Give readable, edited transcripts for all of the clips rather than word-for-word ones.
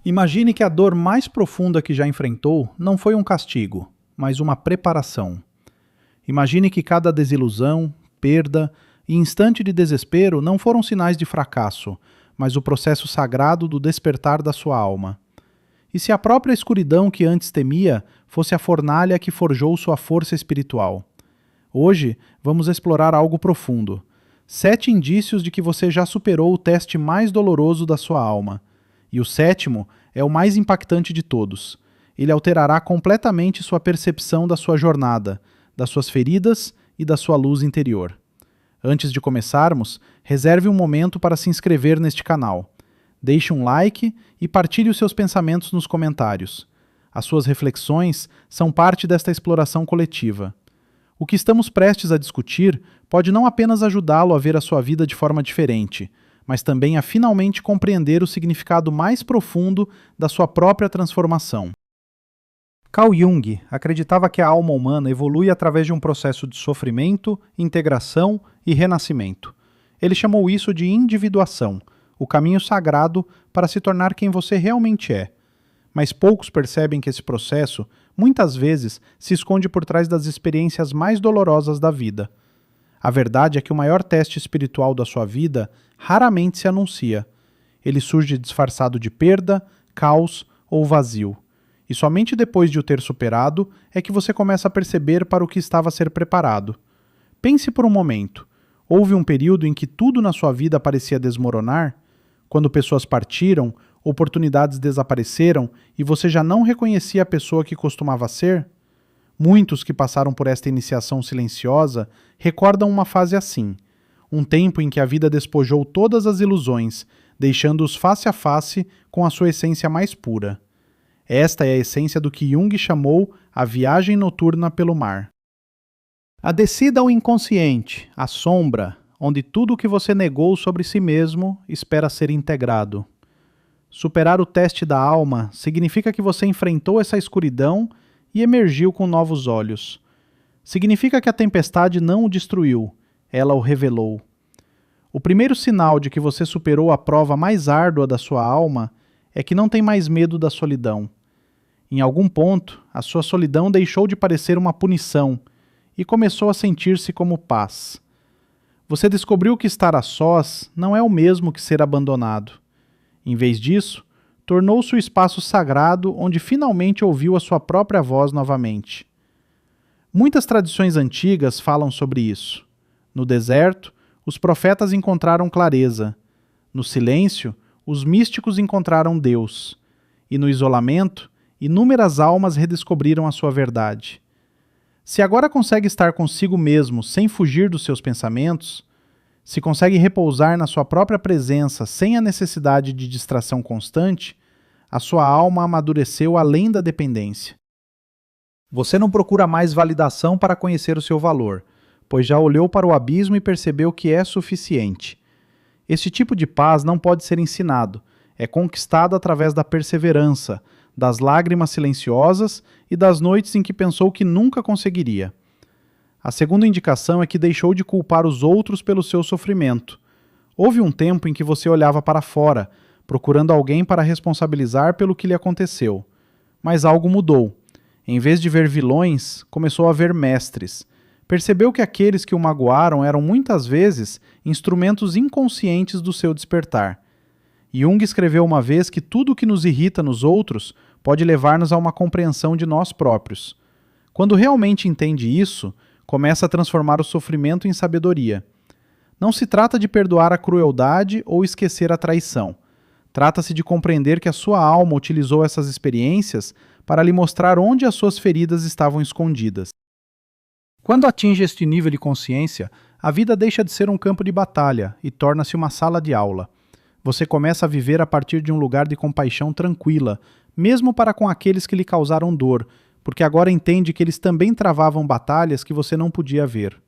Imagine que a dor mais profunda que já enfrentou não foi um castigo, mas uma preparação. Imagine que cada desilusão, perda e instante de desespero não foram sinais de fracasso, mas o processo sagrado do despertar da sua alma. E se a própria escuridão que antes temia fosse a fornalha que forjou sua força espiritual? Hoje, vamos explorar algo profundo. 7 indícios de que você já superou o teste mais doloroso da sua alma. E o 7º é o mais impactante de todos. Ele alterará completamente sua percepção da sua jornada, das suas feridas e da sua luz interior. Antes de começarmos, reserve um momento para se inscrever neste canal. Deixe um like e partilhe os seus pensamentos nos comentários. As suas reflexões são parte desta exploração coletiva. O que estamos prestes a discutir pode não apenas ajudá-lo a ver a sua vida de forma diferente, mas também a finalmente compreender o significado mais profundo da sua própria transformação. Carl Jung acreditava que a alma humana evolui através de um processo de sofrimento, integração e renascimento. Ele chamou isso de individuação, o caminho sagrado para se tornar quem você realmente é. Mas poucos percebem que esse processo, muitas vezes, se esconde por trás das experiências mais dolorosas da vida. A verdade é que o maior teste espiritual da sua vida raramente se anuncia. Ele surge disfarçado de perda, caos ou vazio. E somente depois de o ter superado é que você começa a perceber para o que estava a ser preparado. Pense por um momento. Houve um período em que tudo na sua vida parecia desmoronar? Quando pessoas partiram, oportunidades desapareceram e você já não reconhecia a pessoa que costumava ser? Muitos que passaram por esta iniciação silenciosa recordam uma fase assim, um tempo em que a vida despojou todas as ilusões, deixando-os face a face com a sua essência mais pura. Esta é a essência do que Jung chamou a viagem noturna pelo mar. A descida ao inconsciente, a sombra, onde tudo o que você negou sobre si mesmo espera ser integrado. Superar o teste da alma significa que você enfrentou essa escuridão e emergiu com novos olhos. Significa que a tempestade não o destruiu, ela o revelou. O primeiro sinal de que você superou a prova mais árdua da sua alma é que não tem mais medo da solidão. Em algum ponto, a sua solidão deixou de parecer uma punição e começou a sentir-se como paz. Você descobriu que estar a sós não é o mesmo que ser abandonado. Em vez disso, tornou-se o espaço sagrado onde finalmente ouviu a sua própria voz novamente. Muitas tradições antigas falam sobre isso. No deserto, os profetas encontraram clareza. No silêncio, os místicos encontraram Deus. E no isolamento, inúmeras almas redescobriram a sua verdade. Se agora consegue estar consigo mesmo sem fugir dos seus pensamentos, se consegue repousar na sua própria presença sem a necessidade de distração constante, a sua alma amadureceu além da dependência. Você não procura mais validação para conhecer o seu valor, pois já olhou para o abismo e percebeu que é suficiente. Esse tipo de paz não pode ser ensinado, é conquistado através da perseverança, das lágrimas silenciosas e das noites em que pensou que nunca conseguiria. A segunda indicação é que deixou de culpar os outros pelo seu sofrimento. Houve um tempo em que você olhava para fora, procurando alguém para responsabilizar pelo que lhe aconteceu. Mas algo mudou. Em vez de ver vilões, começou a ver mestres. Percebeu que aqueles que o magoaram eram muitas vezes instrumentos inconscientes do seu despertar. Jung escreveu uma vez que tudo o que nos irrita nos outros pode levar-nos a uma compreensão de nós próprios. Quando realmente entende isso, começa a transformar o sofrimento em sabedoria. Não se trata de perdoar a crueldade ou esquecer a traição. Trata-se de compreender que a sua alma utilizou essas experiências para lhe mostrar onde as suas feridas estavam escondidas. Quando atinge este nível de consciência, a vida deixa de ser um campo de batalha e torna-se uma sala de aula. Você começa a viver a partir de um lugar de compaixão tranquila, mesmo para com aqueles que lhe causaram dor, porque agora entende que eles também travavam batalhas que você não podia ver.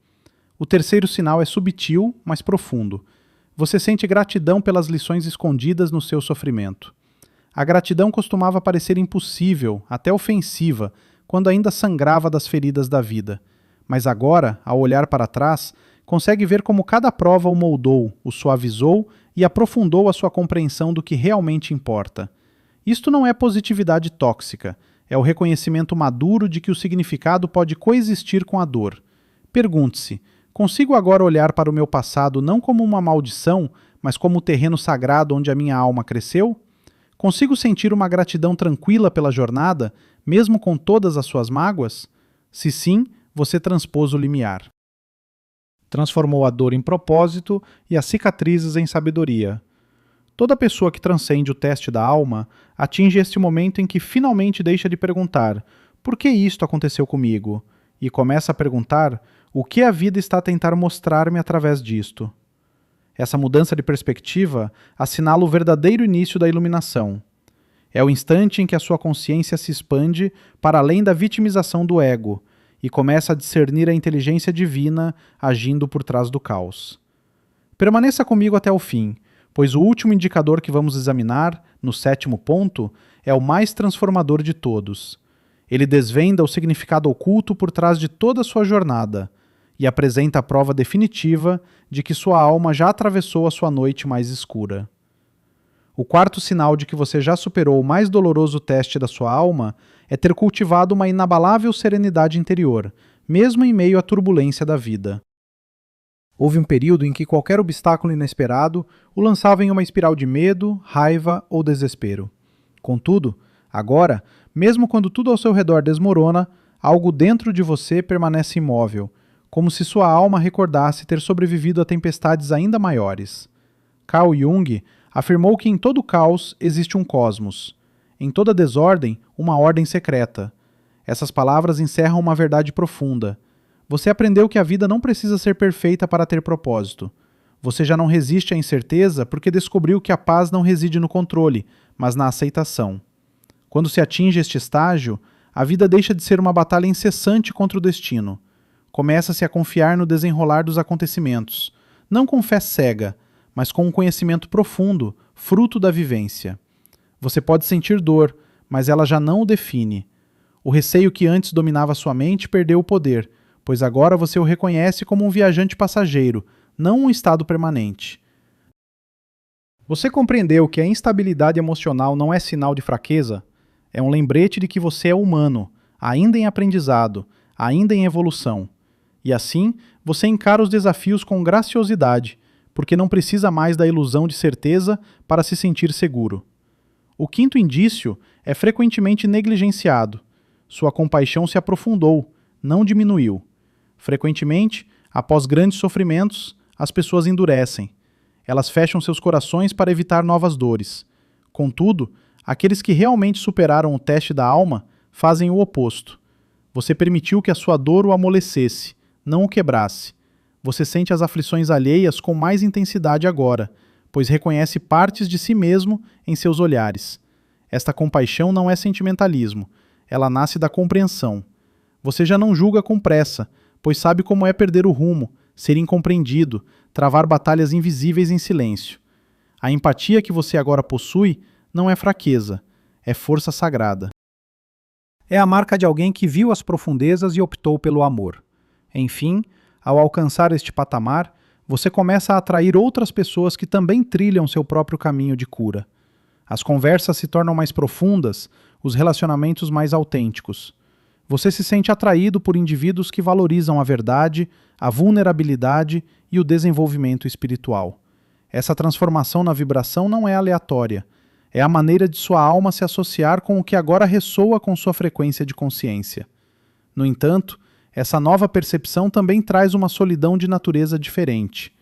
O terceiro sinal é subtil, mas profundo. Você sente gratidão pelas lições escondidas no seu sofrimento. A gratidão costumava parecer impossível, até ofensiva, quando ainda sangrava das feridas da vida. Mas agora, ao olhar para trás, consegue ver como cada prova o moldou, o suavizou e aprofundou a sua compreensão do que realmente importa. Isto não é positividade tóxica, é o reconhecimento maduro de que o significado pode coexistir com a dor. Pergunte-se: consigo agora olhar para o meu passado não como uma maldição, mas como o terreno sagrado onde a minha alma cresceu? Consigo sentir uma gratidão tranquila pela jornada, mesmo com todas as suas mágoas? Se sim, você transpôs o limiar. Transformou a dor em propósito e as cicatrizes em sabedoria. Toda pessoa que transcende o teste da alma atinge este momento em que finalmente deixa de perguntar: por que isto aconteceu comigo? E começa a perguntar: o que a vida está a tentar mostrar-me através disto? Essa mudança de perspectiva assinala o verdadeiro início da iluminação. É o instante em que a sua consciência se expande para além da vitimização do ego e começa a discernir a inteligência divina agindo por trás do caos. Permaneça comigo até o fim, pois o último indicador que vamos examinar, no 7º ponto, é o mais transformador de todos. Ele desvenda o significado oculto por trás de toda a sua jornada e apresenta a prova definitiva de que sua alma já atravessou a sua noite mais escura. O 4º sinal de que você já superou o mais doloroso teste da sua alma é ter cultivado uma inabalável serenidade interior, mesmo em meio à turbulência da vida. Houve um período em que qualquer obstáculo inesperado o lançava em uma espiral de medo, raiva ou desespero. Contudo, agora, mesmo quando tudo ao seu redor desmorona, algo dentro de você permanece imóvel, como se sua alma recordasse ter sobrevivido a tempestades ainda maiores. Carl Jung afirmou que em todo caos existe um cosmos, em toda desordem, uma ordem secreta. Essas palavras encerram uma verdade profunda. Você aprendeu que a vida não precisa ser perfeita para ter propósito. Você já não resiste à incerteza porque descobriu que a paz não reside no controle, mas na aceitação. Quando se atinge este estágio, a vida deixa de ser uma batalha incessante contra o destino. Começa-se a confiar no desenrolar dos acontecimentos, não com fé cega, mas com um conhecimento profundo, fruto da vivência. Você pode sentir dor, mas ela já não o define. O receio que antes dominava sua mente perdeu o poder, pois agora você o reconhece como um viajante passageiro, não um estado permanente. Você compreendeu que a instabilidade emocional não é sinal de fraqueza? É um lembrete de que você é humano, ainda em aprendizado, ainda em evolução. E assim, você encara os desafios com graciosidade, porque não precisa mais da ilusão de certeza para se sentir seguro. O 5º indício é frequentemente negligenciado. Sua compaixão se aprofundou, não diminuiu. Frequentemente, após grandes sofrimentos, as pessoas endurecem. Elas fecham seus corações para evitar novas dores. Contudo, aqueles que realmente superaram o teste da alma fazem o oposto. Você permitiu que a sua dor o amolecesse, não o quebrasse. Você sente as aflições alheias com mais intensidade agora, pois reconhece partes de si mesmo em seus olhares. Esta compaixão não é sentimentalismo, ela nasce da compreensão. Você já não julga com pressa, pois sabe como é perder o rumo, ser incompreendido, travar batalhas invisíveis em silêncio. A empatia que você agora possui não é fraqueza, é força sagrada. É a marca de alguém que viu as profundezas e optou pelo amor. Enfim, ao alcançar este patamar, você começa a atrair outras pessoas que também trilham seu próprio caminho de cura. As conversas se tornam mais profundas, os relacionamentos mais autênticos. Você se sente atraído por indivíduos que valorizam a verdade, a vulnerabilidade e o desenvolvimento espiritual. Essa transformação na vibração não é aleatória. É a maneira de sua alma se associar com o que agora ressoa com sua frequência de consciência. No entanto, essa nova percepção também traz uma solidão de natureza diferente.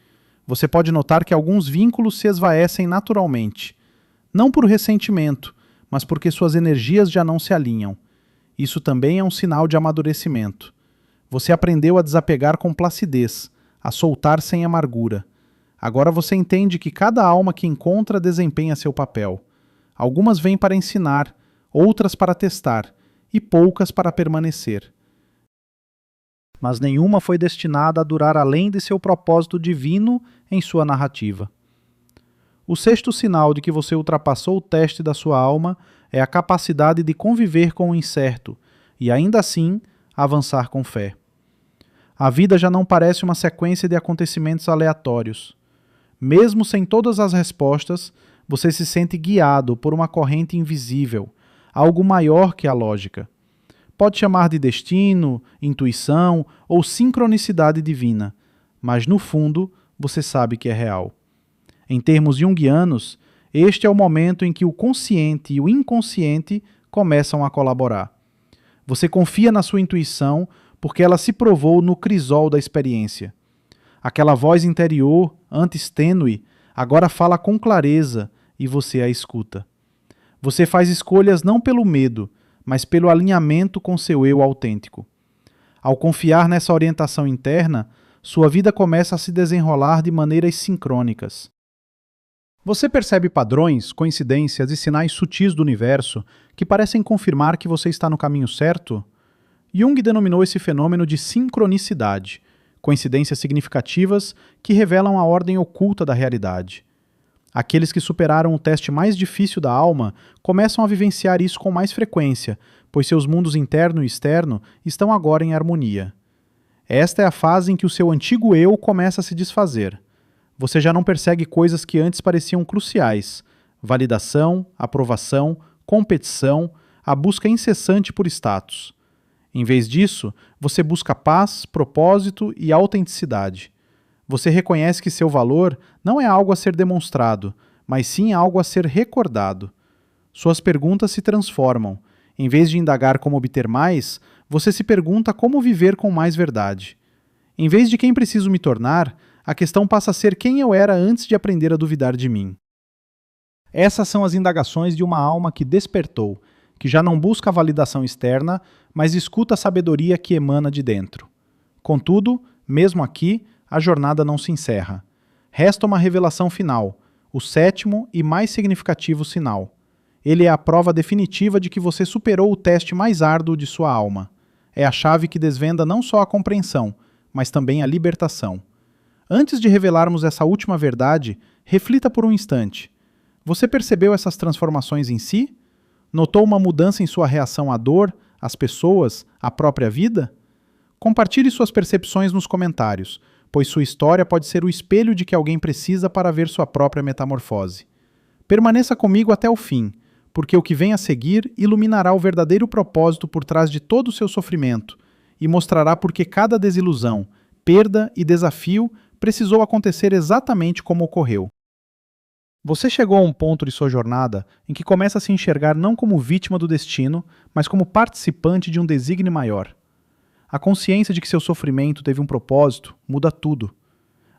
Você pode notar que alguns vínculos se esvaecem naturalmente. Não por ressentimento, mas porque suas energias já não se alinham. Isso também é um sinal de amadurecimento. Você aprendeu a desapegar com placidez, a soltar sem amargura. Agora você entende que cada alma que encontra desempenha seu papel. Algumas vêm para ensinar, outras para testar, e poucas para permanecer. Mas nenhuma foi destinada a durar além de seu propósito divino em sua narrativa. O 6º sinal de que você ultrapassou o teste da sua alma é a capacidade de conviver com o incerto e, ainda assim, avançar com fé. A vida já não parece uma sequência de acontecimentos aleatórios. Mesmo sem todas as respostas, você se sente guiado por uma corrente invisível, algo maior que a lógica. Pode chamar de destino, intuição ou sincronicidade divina, mas no fundo você sabe que é real. Em termos junguianos, este é o momento em que o consciente e o inconsciente começam a colaborar. Você confia na sua intuição porque ela se provou no crisol da experiência. Aquela voz interior, antes tênue, agora fala com clareza e você a escuta. Você faz escolhas não pelo medo, mas pelo alinhamento com seu eu autêntico. Ao confiar nessa orientação interna, sua vida começa a se desenrolar de maneiras sincrônicas. Você percebe padrões, coincidências e sinais sutis do universo que parecem confirmar que você está no caminho certo? Jung denominou esse fenômeno de sincronicidade, coincidências significativas que revelam a ordem oculta da realidade. Aqueles que superaram o teste mais difícil da alma começam a vivenciar isso com mais frequência, pois seus mundos interno e externo estão agora em harmonia. Esta é a fase em que o seu antigo eu começa a se desfazer. Você já não persegue coisas que antes pareciam cruciais: validação, aprovação, competição, a busca incessante por status. Em vez disso, você busca paz, propósito e autenticidade. Você reconhece que seu valor não é algo a ser demonstrado, mas sim algo a ser recordado. Suas perguntas se transformam. Em vez de indagar como obter mais, você se pergunta como viver com mais verdade. Em vez de quem preciso me tornar, a questão passa a ser quem eu era antes de aprender a duvidar de mim. Essas são as indagações de uma alma que despertou, que já não busca a validação externa, mas escuta a sabedoria que emana de dentro. Contudo, mesmo aqui, a jornada não se encerra. Resta uma revelação final, o sétimo e mais significativo sinal. Ele é a prova definitiva de que você superou o teste mais árduo de sua alma. É a chave que desvenda não só a compreensão, mas também a libertação. Antes de revelarmos essa última verdade, reflita por um instante. Você percebeu essas transformações em si? Notou uma mudança em sua reação à dor, às pessoas, à própria vida? Compartilhe suas percepções nos comentários, pois sua história pode ser o espelho de que alguém precisa para ver sua própria metamorfose. Permaneça comigo até o fim, porque o que vem a seguir iluminará o verdadeiro propósito por trás de todo o seu sofrimento e mostrará por que cada desilusão, perda e desafio precisou acontecer exatamente como ocorreu. Você chegou a um ponto de sua jornada em que começa a se enxergar não como vítima do destino, mas como participante de um desígnio maior. A consciência de que seu sofrimento teve um propósito muda tudo.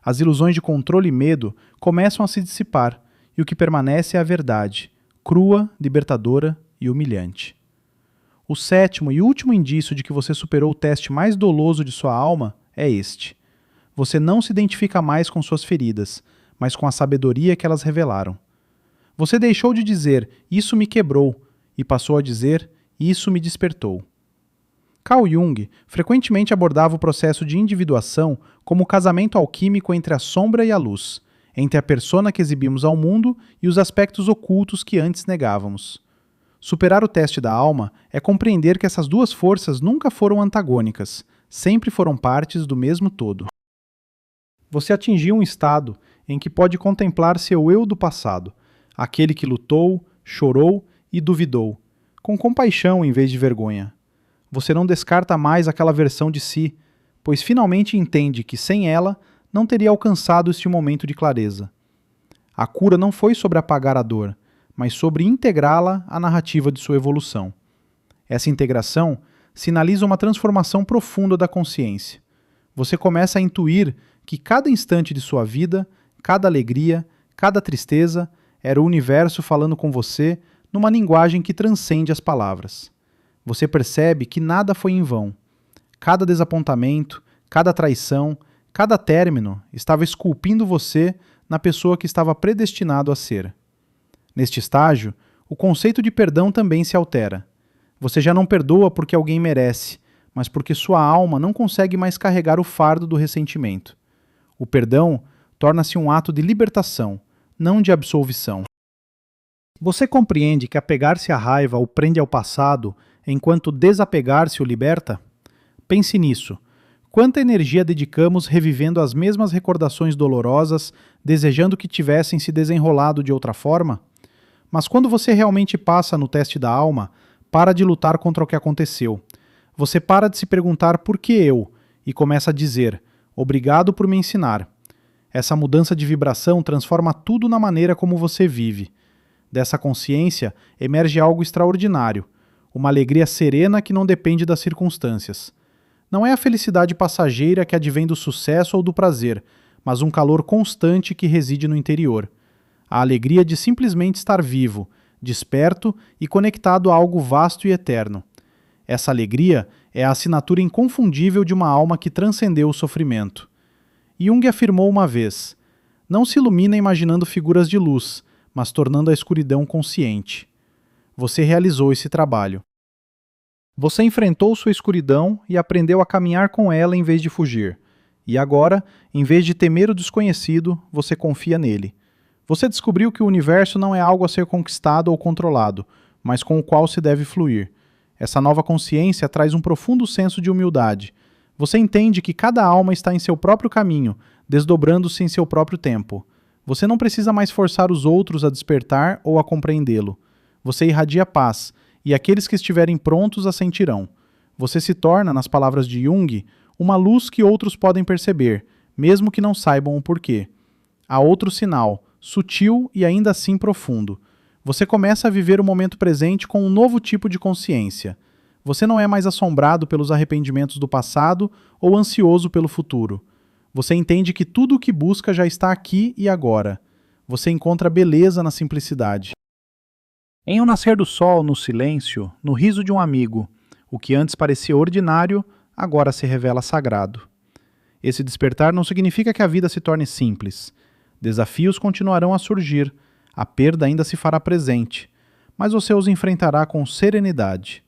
As ilusões de controle e medo começam a se dissipar, e o que permanece é a verdade, crua, libertadora e humilhante. O sétimo e último indício de que você superou o teste mais doloso de sua alma é este. Você não se identifica mais com suas feridas, mas com a sabedoria que elas revelaram. Você deixou de dizer, isso me quebrou, e passou a dizer, isso me despertou. Carl Jung frequentemente abordava o processo de individuação como o casamento alquímico entre a sombra e a luz, entre a persona que exibimos ao mundo e os aspectos ocultos que antes negávamos. Superar o teste da alma é compreender que essas duas forças nunca foram antagônicas, sempre foram partes do mesmo todo. Você atingiu um estado em que pode contemplar seu eu do passado, aquele que lutou, chorou e duvidou, com compaixão em vez de vergonha. Você não descarta mais aquela versão de si, pois finalmente entende que sem ela não teria alcançado este momento de clareza. A cura não foi sobre apagar a dor, mas sobre integrá-la à narrativa de sua evolução. Essa integração sinaliza uma transformação profunda da consciência. Você começa a intuir que cada instante de sua vida, cada alegria, cada tristeza, era o universo falando com você numa linguagem que transcende as palavras. Você percebe que nada foi em vão. Cada desapontamento, cada traição, cada término estava esculpindo você na pessoa que estava predestinado a ser. Neste estágio, o conceito de perdão também se altera. Você já não perdoa porque alguém merece, mas porque sua alma não consegue mais carregar o fardo do ressentimento. O perdão torna-se um ato de libertação, não de absolvição. Você compreende que apegar-se à raiva o prende ao passado, enquanto desapegar-se o liberta? Pense nisso. Quanta energia dedicamos revivendo as mesmas recordações dolorosas, desejando que tivessem se desenrolado de outra forma? Mas quando você realmente passa no teste da alma, para de lutar contra o que aconteceu. Você para de se perguntar por que eu e começa a dizer: obrigado por me ensinar. Essa mudança de vibração transforma tudo na maneira como você vive. Dessa consciência emerge algo extraordinário, uma alegria serena que não depende das circunstâncias. Não é a felicidade passageira que advém do sucesso ou do prazer, mas um calor constante que reside no interior. A alegria de simplesmente estar vivo, desperto e conectado a algo vasto e eterno. Essa alegria é a assinatura inconfundível de uma alma que transcendeu o sofrimento. Jung afirmou uma vez: não se ilumina imaginando figuras de luz, mas tornando a escuridão consciente. Você realizou esse trabalho. Você enfrentou sua escuridão e aprendeu a caminhar com ela em vez de fugir. E agora, em vez de temer o desconhecido, você confia nele. Você descobriu que o universo não é algo a ser conquistado ou controlado, mas com o qual se deve fluir. Essa nova consciência traz um profundo senso de humildade. Você entende que cada alma está em seu próprio caminho, desdobrando-se em seu próprio tempo. Você não precisa mais forçar os outros a despertar ou a compreendê-lo. Você irradia paz, e aqueles que estiverem prontos a sentirão. Você se torna, nas palavras de Jung, uma luz que outros podem perceber, mesmo que não saibam o porquê. Há outro sinal, sutil e ainda assim profundo. Você começa a viver o momento presente com um novo tipo de consciência. Você não é mais assombrado pelos arrependimentos do passado ou ansioso pelo futuro. Você entende que tudo o que busca já está aqui e agora. Você encontra beleza na simplicidade. Em um nascer do sol, no silêncio, no riso de um amigo, o que antes parecia ordinário, agora se revela sagrado. Esse despertar não significa que a vida se torne simples. Desafios continuarão a surgir, a perda ainda se fará presente, mas você os enfrentará com serenidade.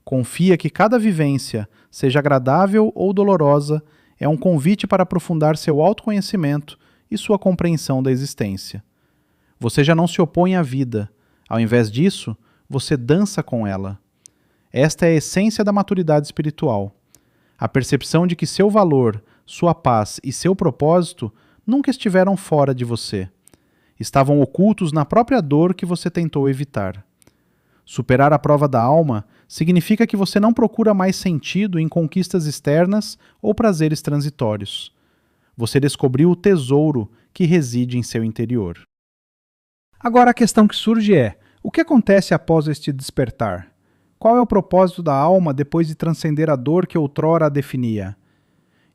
Confia que cada vivência, seja agradável ou dolorosa, é um convite para aprofundar seu autoconhecimento e sua compreensão da existência. Você já não se opõe à vida. Ao invés disso, você dança com ela. Esta é a essência da maturidade espiritual. A percepção de que seu valor, sua paz e seu propósito nunca estiveram fora de você. Estavam ocultos na própria dor que você tentou evitar. Superar a prova da alma significa que você não procura mais sentido em conquistas externas ou prazeres transitórios. Você descobriu o tesouro que reside em seu interior. Agora a questão que surge é: o que acontece após este despertar? Qual é o propósito da alma depois de transcender a dor que outrora a definia?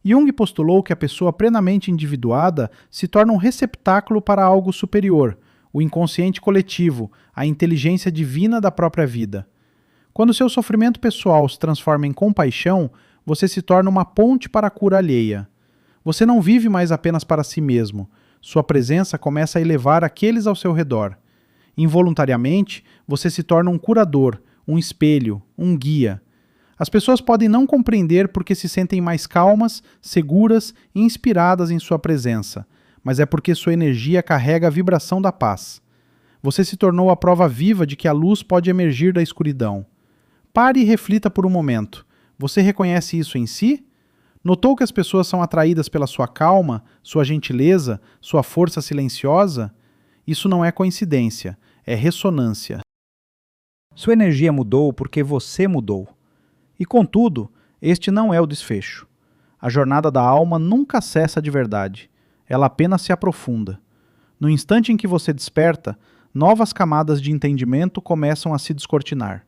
Jung postulou que a pessoa plenamente individuada se torna um receptáculo para algo superior, o inconsciente coletivo, a inteligência divina da própria vida. Quando seu sofrimento pessoal se transforma em compaixão, você se torna uma ponte para a cura alheia. Você não vive mais apenas para si mesmo. Sua presença começa a elevar aqueles ao seu redor. Involuntariamente, você se torna um curador, um espelho, um guia. As pessoas podem não compreender porque se sentem mais calmas, seguras e inspiradas em sua presença, mas é porque sua energia carrega a vibração da paz. Você se tornou a prova viva de que a luz pode emergir da escuridão. Pare e reflita por um momento. Você reconhece isso em si? Notou que as pessoas são atraídas pela sua calma, sua gentileza, sua força silenciosa? Isso não é coincidência, é ressonância. Sua energia mudou porque você mudou. E, contudo, este não é o desfecho. A jornada da alma nunca cessa de verdade. Ela apenas se aprofunda. No instante em que você desperta, novas camadas de entendimento começam a se descortinar.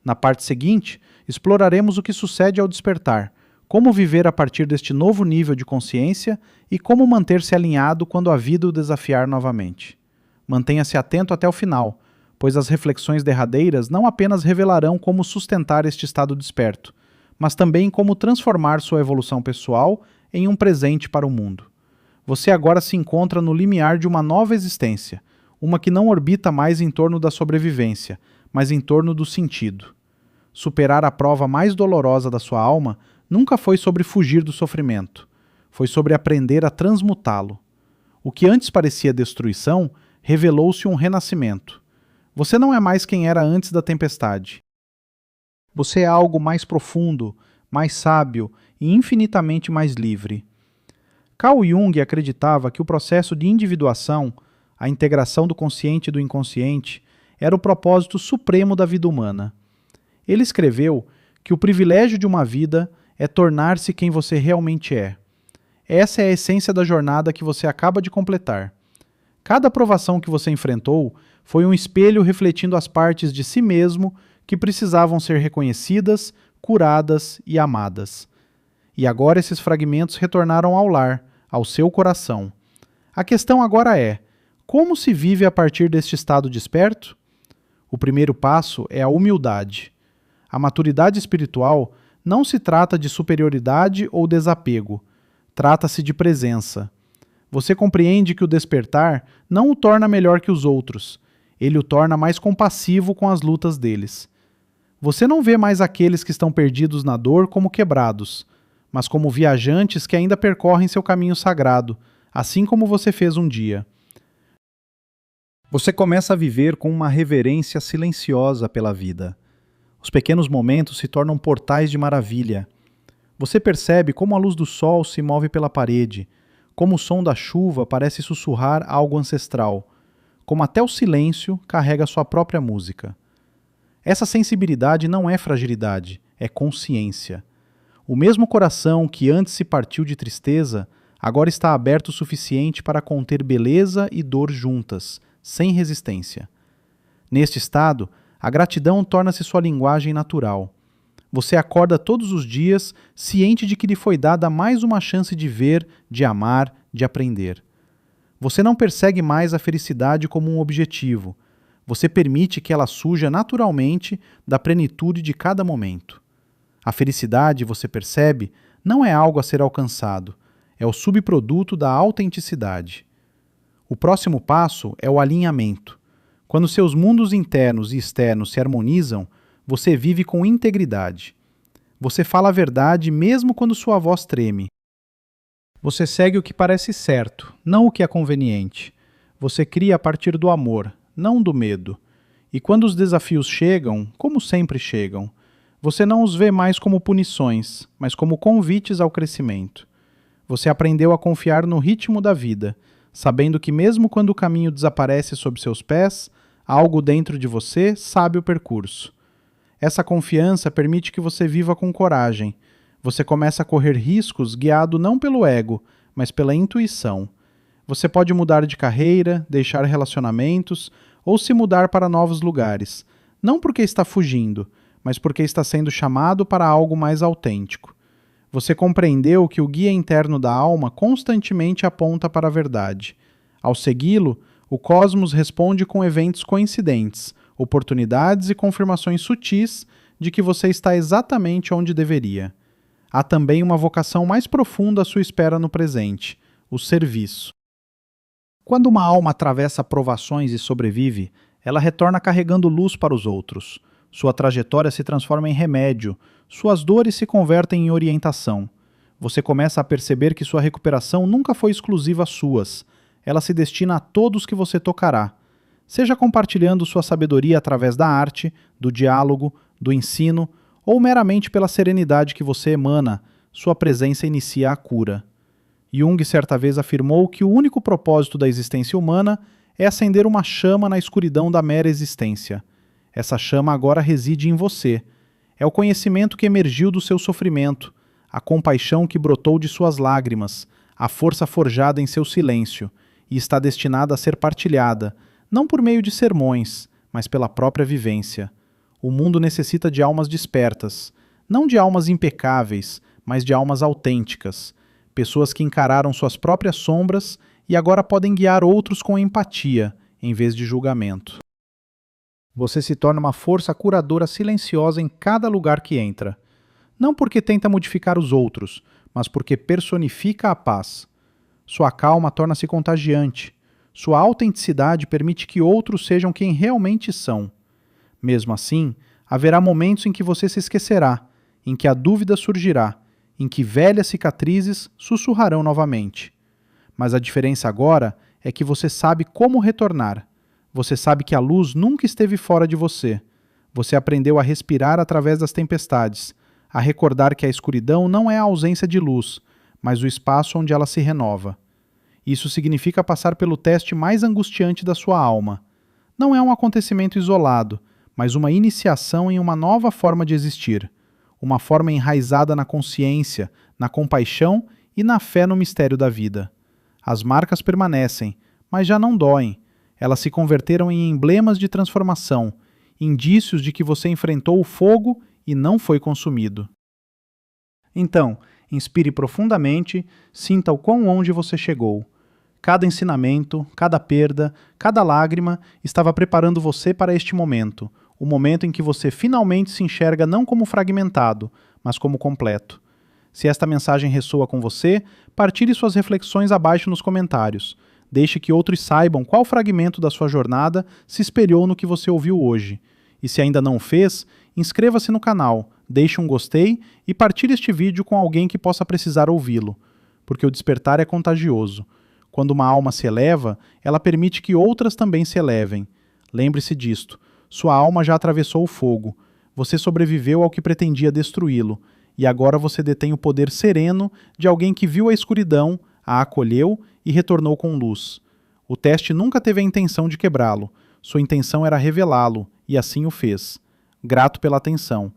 Na parte seguinte, exploraremos o que sucede ao despertar, como viver a partir deste novo nível de consciência e como manter-se alinhado quando a vida o desafiar novamente. Mantenha-se atento até o final, pois as reflexões derradeiras não apenas revelarão como sustentar este estado desperto, mas também como transformar sua evolução pessoal em um presente para o mundo. Você agora se encontra no limiar de uma nova existência, uma que não orbita mais em torno da sobrevivência, mas em torno do sentido. Superar a prova mais dolorosa da sua alma nunca foi sobre fugir do sofrimento, foi sobre aprender a transmutá-lo. O que antes parecia destruição, revelou-se um renascimento. Você não é mais quem era antes da tempestade. Você é algo mais profundo, mais sábio e infinitamente mais livre. Carl Jung acreditava que o processo de individuação, a integração do consciente e do inconsciente, era o propósito supremo da vida humana. Ele escreveu que o privilégio de uma vida é tornar-se quem você realmente é. Essa é a essência da jornada que você acaba de completar. Cada provação que você enfrentou foi um espelho refletindo as partes de si mesmo que precisavam ser reconhecidas, curadas e amadas. E agora esses fragmentos retornaram ao lar, ao seu coração. A questão agora é: como se vive a partir deste estado desperto? O primeiro passo é a humildade. A maturidade espiritual não se trata de superioridade ou desapego. Trata-se de presença. Você compreende que o despertar não o torna melhor que os outros. Ele o torna mais compassivo com as lutas deles. Você não vê mais aqueles que estão perdidos na dor como quebrados, mas como viajantes que ainda percorrem seu caminho sagrado, assim como você fez um dia. Você começa a viver com uma reverência silenciosa pela vida. Os pequenos momentos se tornam portais de maravilha. Você percebe como a luz do sol se move pela parede, como o som da chuva parece sussurrar algo ancestral, como até o silêncio carrega sua própria música. Essa sensibilidade não é fragilidade, é consciência. O mesmo coração que antes se partiu de tristeza, agora está aberto o suficiente para conter beleza e dor juntas, sem resistência. Neste estado, a gratidão torna-se sua linguagem natural. Você acorda todos os dias ciente de que lhe foi dada mais uma chance de ver, de amar, de aprender. Você não persegue mais a felicidade como um objetivo. Você permite que ela surja naturalmente da plenitude de cada momento. A felicidade, você percebe, não é algo a ser alcançado, é o subproduto da autenticidade. O próximo passo é o alinhamento. Quando seus mundos internos e externos se harmonizam, você vive com integridade. Você fala a verdade mesmo quando sua voz treme. Você segue o que parece certo, não o que é conveniente. Você cria a partir do amor, não do medo. E quando os desafios chegam, como sempre chegam, você não os vê mais como punições, mas como convites ao crescimento. Você aprendeu a confiar no ritmo da vida, sabendo que mesmo quando o caminho desaparece sob seus pés, algo dentro de você sabe o percurso. Essa confiança permite que você viva com coragem. Você começa a correr riscos guiado não pelo ego, mas pela intuição. Você pode mudar de carreira, deixar relacionamentos ou se mudar para novos lugares, não porque está fugindo, mas porque está sendo chamado para algo mais autêntico. Você compreendeu que o guia interno da alma constantemente aponta para a verdade. Ao segui-lo, o cosmos responde com eventos coincidentes, oportunidades e confirmações sutis de que você está exatamente onde deveria. Há também uma vocação mais profunda à sua espera no presente, o serviço. Quando uma alma atravessa provações e sobrevive, ela retorna carregando luz para os outros. Sua trajetória se transforma em remédio, suas dores se convertem em orientação. Você começa a perceber que sua recuperação nunca foi exclusiva às suas. Ela se destina a todos que você tocará. Seja compartilhando sua sabedoria através da arte, do diálogo, do ensino, ou meramente pela serenidade que você emana, sua presença inicia a cura. Jung certa vez afirmou que o único propósito da existência humana é acender uma chama na escuridão da mera existência. Essa chama agora reside em você. É o conhecimento que emergiu do seu sofrimento, a compaixão que brotou de suas lágrimas, a força forjada em seu silêncio, e está destinada a ser partilhada, não por meio de sermões, mas pela própria vivência. O mundo necessita de almas despertas, não de almas impecáveis, mas de almas autênticas, pessoas que encararam suas próprias sombras e agora podem guiar outros com empatia, em vez de julgamento. Você se torna uma força curadora silenciosa em cada lugar que entra. Não porque tenta modificar os outros, mas porque personifica a paz. Sua calma torna-se contagiante. Sua autenticidade permite que outros sejam quem realmente são. Mesmo assim, haverá momentos em que você se esquecerá, em que a dúvida surgirá, em que velhas cicatrizes sussurrarão novamente. Mas a diferença agora é que você sabe como retornar. Você sabe que a luz nunca esteve fora de você. Você aprendeu a respirar através das tempestades, a recordar que a escuridão não é a ausência de luz, mas o espaço onde ela se renova. Isso significa passar pelo teste mais angustiante da sua alma. Não é um acontecimento isolado, mas uma iniciação em uma nova forma de existir, uma forma enraizada na consciência, na compaixão e na fé no mistério da vida. As marcas permanecem, mas já não doem. Elas se converteram em emblemas de transformação, indícios de que você enfrentou o fogo e não foi consumido. Então, inspire profundamente, sinta o quão longe você chegou. Cada ensinamento, cada perda, cada lágrima estava preparando você para este momento, o momento em que você finalmente se enxerga não como fragmentado, mas como completo. Se esta mensagem ressoa com você, partilhe suas reflexões abaixo nos comentários. Deixe que outros saibam qual fragmento da sua jornada se espelhou no que você ouviu hoje. E se ainda não o fez, inscreva-se no canal, deixe um gostei e partilhe este vídeo com alguém que possa precisar ouvi-lo, porque o despertar é contagioso. Quando uma alma se eleva, ela permite que outras também se elevem. Lembre-se disto. Sua alma já atravessou o fogo. Você sobreviveu ao que pretendia destruí-lo. E agora você detém o poder sereno de alguém que viu a escuridão, a acolheu e retornou com luz. O teste nunca teve a intenção de quebrá-lo. Sua intenção era revelá-lo, e assim o fez. Grato pela atenção.